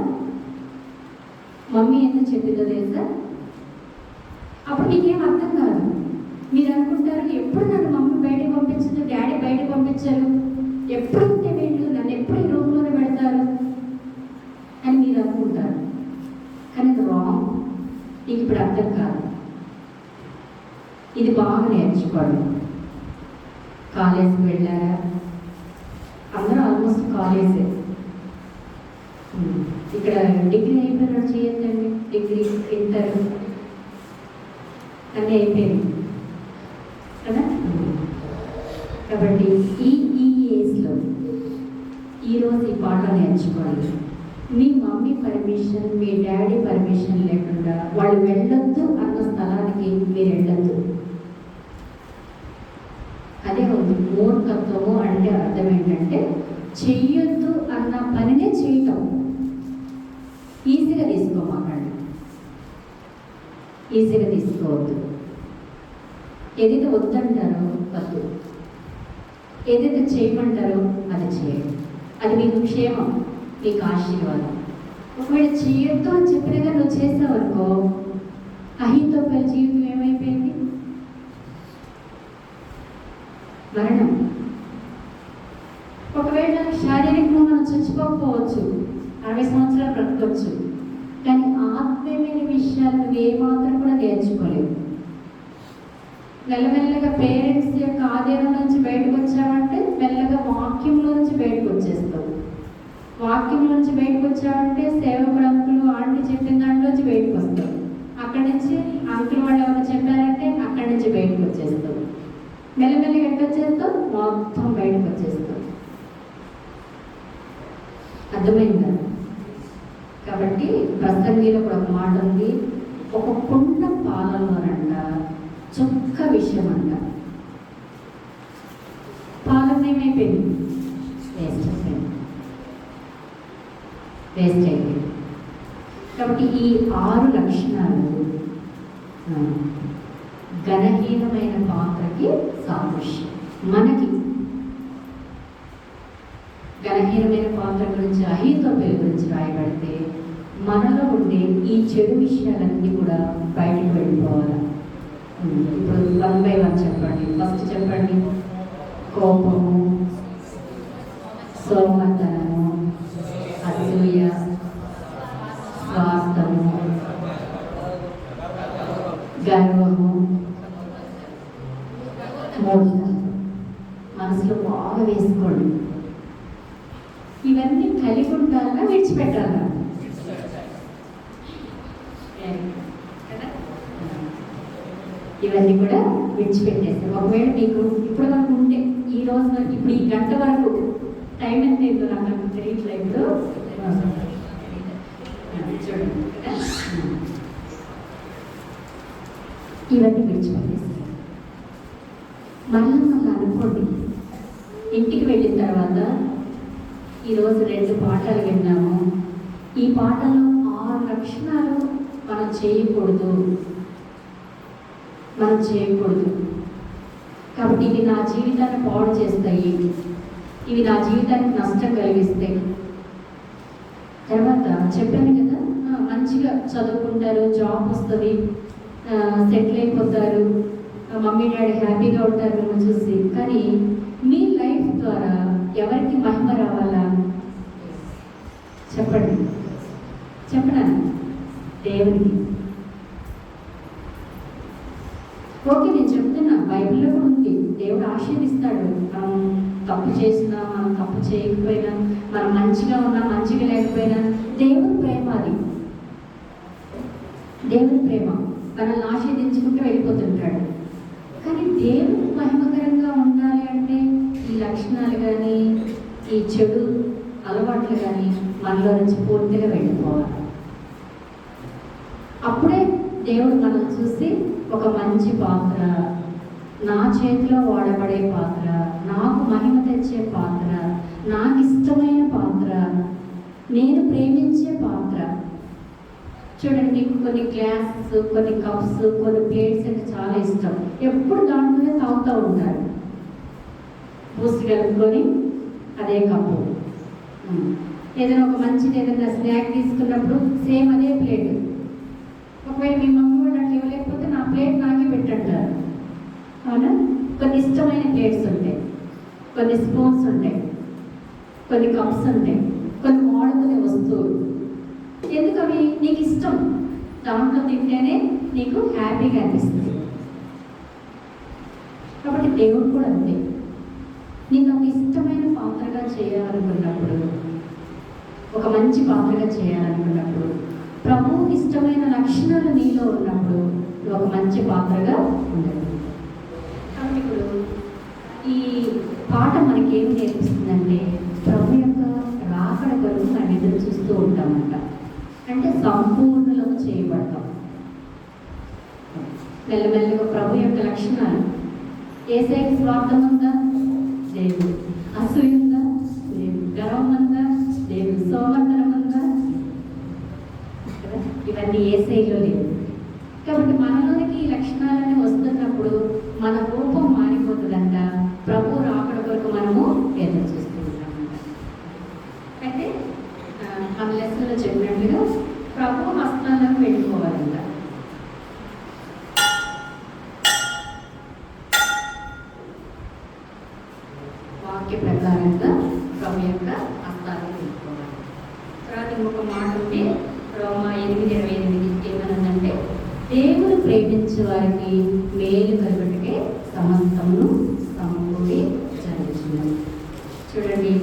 మమ్మీ ఎందుకు చెప్పిందో తెలుసా? అప్పుడు నీకేం అర్థం కాదు. మీరు అనుకుంటారు ఎప్పుడు నన్ను మమ్మీ బయటకు పంపించదు, డాడీ బయటకు పంపించారు, ఎప్పుడు ఉంటే వీళ్ళు నన్ను ఎప్పుడు ఈ రూమ్లోనే పెడతారు అని మీరు అనుకుంటారు. కానీ అది రాంగ్. నీకు ఇప్పుడు అర్థం కాదు. ఇది బాగా నేర్చుకోండి. కాలేజీకి వెళ్ళారా? అందరూ ఆల్మోస్ట్ కాలేజే. ఇక్కడ డిగ్రీ అయిపోయినాడు చేయొద్దండి, డిగ్రీ ఇంటర్ అన్నీ అయిపోయింది కదా. కాబట్టి ఈ ఏజ్లో ఈరోజు ఈ పాట నేర్చుకోవాలి. మీ మమ్మీ పర్మిషన్, మీ డాడీ పర్మిషన్ లేకుండా వాళ్ళు వెళ్ళొద్దు అన్న స్థలానికి మీరు వెళ్ళొద్దు. అదే ఉంది మూర్ఖత్వము అంటే. అర్థం ఏంటంటే చెయ్యొద్దు అన్న పనినే చేయటం. ఈజీగా తీసుకోమాకండి, ఈజీగా తీసుకోవద్దు. ఏదైతే వద్దంటారో వద్దు, ఏదైతే చేయమంటారో అది చేయండి. అది మీకు క్షేమం, మీకు ఆశీర్వాదం. ఒకవేళ చేయొద్దు అని చెప్పినగా నువ్వు చేసావనుకో, అహీతోపెల్ జీవితం ఏమైపోయింది? మరణం. ఒకవేళ శారీరకంగా మనం చచ్చిపోకపోవచ్చు, 60 సంవత్సరాలు బ్రతకొచ్చు, కానీ ఆత్మీయమైన విషయాలు నువ్వు ఏమాత్రం కూడా నేర్చుకోలేవు. మెల్లమెల్లగా పేరెంట్స్ యొక్క ఆధీనం నుంచి బయటకు వచ్చావంటే మెల్లగా వాక్యంలో నుంచి బయటకు వచ్చేస్తావు. వాక్యంలో నుంచి బయటకు వచ్చావంటే సేవకుడు అంకులు ఆంటీ చెప్పిన దాంట్లోంచి బయటకు వస్తావు. అక్కడి నుంచి అంకులు వాళ్ళు ఎవరు చెప్పారంటే అక్కడి నుంచి బయటకు వచ్చేస్తావు. మెల్లమెల్లగా ఎట్లా వచ్చేస్తావు? మొత్తం బయటకు వచ్చేస్తావు. అర్థమైందా? కాబట్టి ప్రసంగిలో కూడా ఒక మాట ఉంది, ఒక కుండ పాలలోనంట ఏమైపోయింది? వేస్ట్ అయిపోయింది. వేస్ట్ అయిపోయింది. కాబట్టి ఈ 6 లక్షణాలు ఘనహీనమైన పాత్రకి సాదృశ్యం. మనకి ఘనహీనమైన పాత్ర గురించి, అహీతోపెలు గురించి రాయబడితే మనలో ఉండే ఈ చెడు విషయాలన్నీ కూడా బయటకు వెళ్ళిపోవాలి. ఇప్పుడు 1 by 1 చెప్పండి. ఫస్ట్ చెప్పండి. కోపము, సోమర్తనము, అసూయ, స్వార్థము, గర్వము, మూఢత. మనసులో బాగా వేసుకోండి. ఇవన్నీ కలిగి ఉండాలా, విడిచిపెట్టాలా? ఇవన్నీ కూడా విడిచిపెట్టేస్తాం. ఒకవేళ మీకు ఇప్పుడు వరకు ఉంటే ఈ రోజు ఇప్పుడు ఈ గంట వరకు టైం ఎంత అయిందో నాకు తెలియట్లేదు. ఇప్పుడు చూడండి, ఇవన్నీ విడిచిపెట్టేస్తాం. మళ్ళీ అనుకోండి, ఇంటికి వెళ్ళిన తర్వాత ఈరోజు 2 పాఠాలు విన్నాము. ఈ పాఠంలో 6 లక్షణాలు మనం చేయకూడదు. కాబట్టి ఇవి నా జీవితాన్ని పాడు చేస్తాయి, ఇవి నా జీవితానికి నష్టం కలిగిస్తాయి. తర్వాత చెప్పాను కదా, మంచిగా చదువుకుంటారు, జాబ్ వస్తుంది, సెటిల్ అయిపోతారు, మమ్మీ డాడీ హ్యాపీగా ఉంటారు మిమ్మల్ని చూసి. కానీ మీ లైఫ్ ద్వారా ఎవరికి మహిమ రావాలా? చెప్పండి, చెప్పనా? దేవునికి. ఓకే, నేను చెప్తున్నా, బైబిల్లో కూడా ఉంది. దేవుడు ఆశీర్దిస్తాడు. మనం తప్పు చేసినా, మనం తప్పు చేయకపోయినా, మనం మంచిగా ఉన్నా, మంచిగా లేకపోయినా, దేవుని ప్రేమ అది. దేవుని ప్రేమ మనల్ని ఆశీర్దించుకుంటూ వెళ్ళిపోతుంటాడు. కానీ దేవుడు మహిమకరంగా ఉండాలి అంటే ఈ లక్షణాలు కానీ, ఈ చెడు అలవాట్లు కానీ మనలో నుంచి పూర్తిగా వెళ్ళిపోవాలి. అప్పుడే దేవుడు మనల్ని చూసి ఒక మంచి పాత్ర, నా చేతిలో వాడబడే పాత్ర, నాకు మహిమ తెచ్చే పాత్ర, నాకు ఇష్టమైన పాత్ర, నేను ప్రేమించే పాత్ర. చూడండి, మీకు కొన్ని గ్లాసెస్, కొన్ని కప్స్, కొన్ని ప్లేట్స్ అంటే చాలా ఇష్టం. ఎప్పుడు దాంట్లోనే తాగుతూ ఉంటారు. బూస్ట్ కలుపుకొని అదే కప్పు. ఏదైనా ఒక మంచిది ఏదైనా స్నాక్ తీసుకున్నప్పుడు సేమ్ అదే ప్లేట్. ఒకవేళ మీ మమ్మీ వాళ్ళు అట్లా ఇవ్వలేకపోతే నా ప్లేట్ నాకే పెట్టంటారు. అవునా? కొన్ని ఇష్టమైన ప్లేట్స్ ఉంటాయి, కొన్ని స్పూన్స్ ఉంటాయి, కొన్ని కప్స్ ఉంటాయి, కొన్ని వాడుకునే వస్తువులు. ఎందుకు అవి నీకు ఇష్టం, దాంట్లో తింటేనే నీకు హ్యాపీగా అనిపిస్తుంది. కాబట్టి దేవుడు కూడా అంతే. నేను ఒక ఇష్టమైన పాత్రగా చేయాలనుకున్నప్పుడు, ఒక మంచి పాత్రగా చేయాలనుకున్నప్పుడు, ప్రభువుకి ఇష్టమైన లక్షణాలు నీలో ఉన్నప్పుడు నువ్వు ఒక మంచి పాత్రగా ఉండదు. కాబట్టి ఇప్పుడు ఈ పాట మనకేం నేర్పిస్తుందంటే, ప్రభు యొక్క రాకడ కొరకు మనం ఎదురు చూస్తూ ఉంటామంట. అంటే సంపూర్ణులకు చేయబడతాం. మెల్లమెల్లగా ప్రభు యొక్క లక్షణాలు. యేసయ్యకి స్వార్థం ఉందా? లేదు. అసూయ ఉందా? లేదు. గర్వం ఉందా? లేదు. సోమర్తనం ఉందా? ఇవన్నీ యేసయ్యలో లేవు. కాబట్టి మనలోనికి ఈ లక్షణాలన్నీ వస్తున్నప్పుడు మన రూపం మారిపోతుందంట. ప్రభు రాకడ కొరకు మనము ఎదురు చూస్తూ ఉంటామంట. అయితే మన లెసన్లో చెప్పినట్లుగా ప్రభు హస్తాలకు వెళ్ళిపోవాలంట. వాక్య ప్రకారంగా ప్రభు యొక్క హస్తాలకు వెళ్ళిపోవాలి. తర్వాత ఇంకొక మాట ఉంటే రోమా 8:28 ఏమనంటే, దేవుడు ప్రేమించే వారికి మేలు కలుగుటకే సమస్తమును సమకూడి జరుగుతుంది. చూడండి,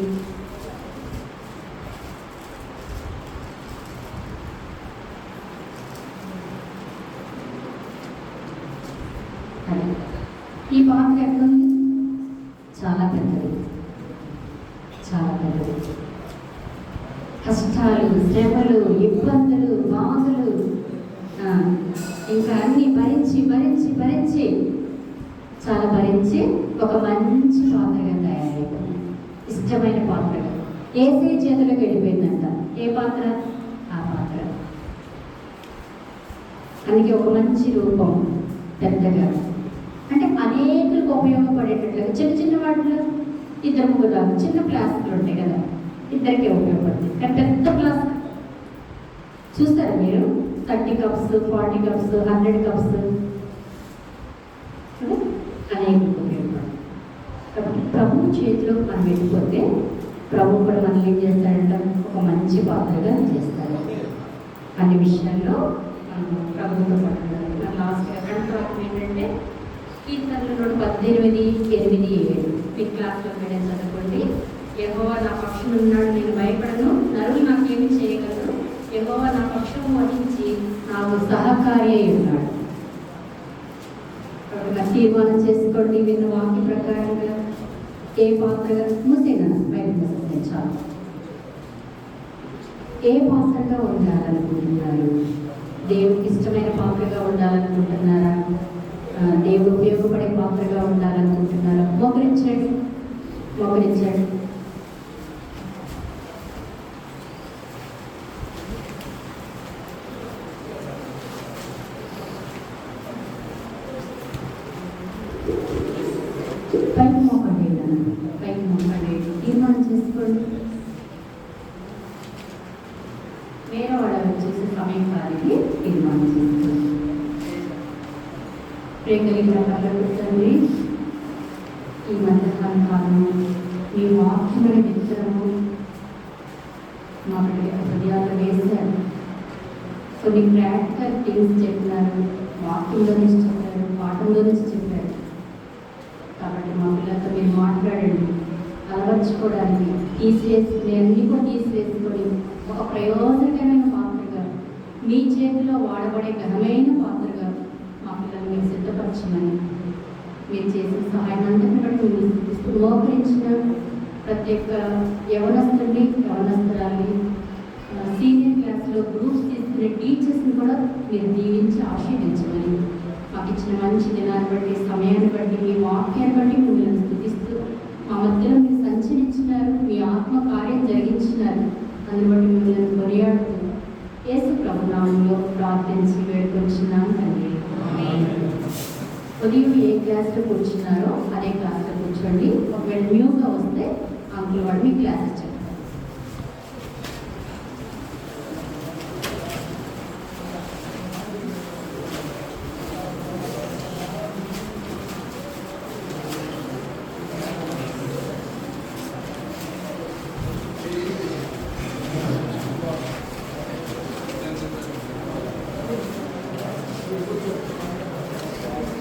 ఈ పాత్ర ఎక్కడుంది? చాలా పెద్దది, చాలా పెద్దది. కష్టాలు, శ్రమలు, ఇబ్బందులు, బాధలు, ఇంకా అన్ని భరించి భరించి భరించి చాలా భరించి ఒక మంచి పాత్రగా తయారైపోయింది. ఇష్టమైన పాత్రగా యేసయ్య చేతులకు వెళ్ళిపోయిందంట. ఏ పాత్ర? ఆ పాత్ర. అందుకే ఒక మంచి రూపం పెద్దగా, అంటే అనేకులకు ఉపయోగపడేటట్లుగా చిన్న చిన్న వాటిలో 2-3 చిన్న ప్లాస్టిక్లు ఉంటాయి కదా, ఇద్దరికే ఉపయోగపడుతుంది. కానీ పెద్ద ప్లాస్టిక్ చూస్తారా మీరు? 30 కప్స్, 40 కప్స్, 100 కప్స్ అనేకులకు ఉపయోగపడుతుంది. కాబట్టి ప్రభు చేతిలో మనం వెళ్ళిపోతే ప్రభు కూడా మనల్ని ఏం చేస్తాడంటే ఒక మంచి పాత్రగా చేస్తాడు. అన్ని విషయాల్లో ప్రభుత్వం పడుతున్నారు. లాస్ట్ కంట్రాక్ట్ ఏంటంటే కీర్తనలు 18:8 మీ క్లాస్లో మీరే చదువుకోండి. యెహోవా నా పక్షం ఉన్నాడు, నేను భయపడను, నరులు నాకేమి చేయగలరు. యెహోవా నా పక్షం వహించి నాకు సహకారి అయి ఉన్నాడు. కాబట్టి తీర్మానం చేసుకోండి విన్న వాక్య ప్రకారంగా ఏ పాత్రగా మూసేనా బయట చాలు. ఏ పాత్రగా ఉండాలనుకుంటున్నారు? దేవుడికి ఇష్టమైన పాత్రగా ఉండాలనుకుంటున్నారా? దేవుడు ఉపయోగపడే పాత్రగా ఉండాలనుకుంటున్నారా? మోకరించండి, మోకరించండి. పైకి మోకండి, పైకి మోకండి. తీర్మానం చేసుకోండి. వేరే వాడు వచ్చేసి సమయం కాదని తీర్మానం చేసుకోండి. ప్రేమలిగిన తండ్రి, ఈ మధ్యాహ్నం కాలం మీ వాక్యమైన విత్తనము మా హృదయాల్లో వేశారు. కొన్ని ప్రాక్టికల్ థింగ్స్ చెప్పినారు, వాక్యంలో నుంచి చెప్పారు, పాఠంలో నుంచి చెప్పారు. కాబట్టి మా పిల్లలతో మీరు మాట్లాడండి, అలవర్చుకోవడానికి తీసివేసుకుని అన్ని కూడా తీసివేసుకొని ఒక ప్రయోజనకరమైన పాత్రగా మీ చేతిలో వాడబడే ఘనమైన పాత్రగా మా పిల్లలు మీరు సిద్ధపరచమని మీరు చేసిన సహాయం అందరినీ బట్టి మీరు మోకరించిన ప్రత్యేక యవనస్తుల్ని, యవనస్తురాల్ని, సీనియర్ క్లాస్లో గ్రూప్స్ తీసుకునే టీచర్స్ని కూడా మీరు దీవించి ఆశీర్వదించమని, మాకు ఇచ్చిన మంచి దినాన్ని బట్టి, సమయాన్ని బట్టి, మీ వాక్యాన్ని బట్టి మిమ్మల్ని స్తుతిస్తూ మా మధ్యలో మీరు సంచరించినారు, మీ ఆత్మ కార్యం జరిగించినారు. అందుని బట్టి మిమ్మల్ని కొనియాడుతూ యేసు ప్రభు నామములో ప్రార్థించి వేడుకొచ్చున్నాం తండ్రి. ఉదయం ఏ క్లాస్లో కూర్చున్నారో అదే క్లాస్లో కూర్చోండి. ఒకవేళ న్యూగా వస్తే అంకుల్ వాడు మీ క్లాస్ ఇచ్చారు.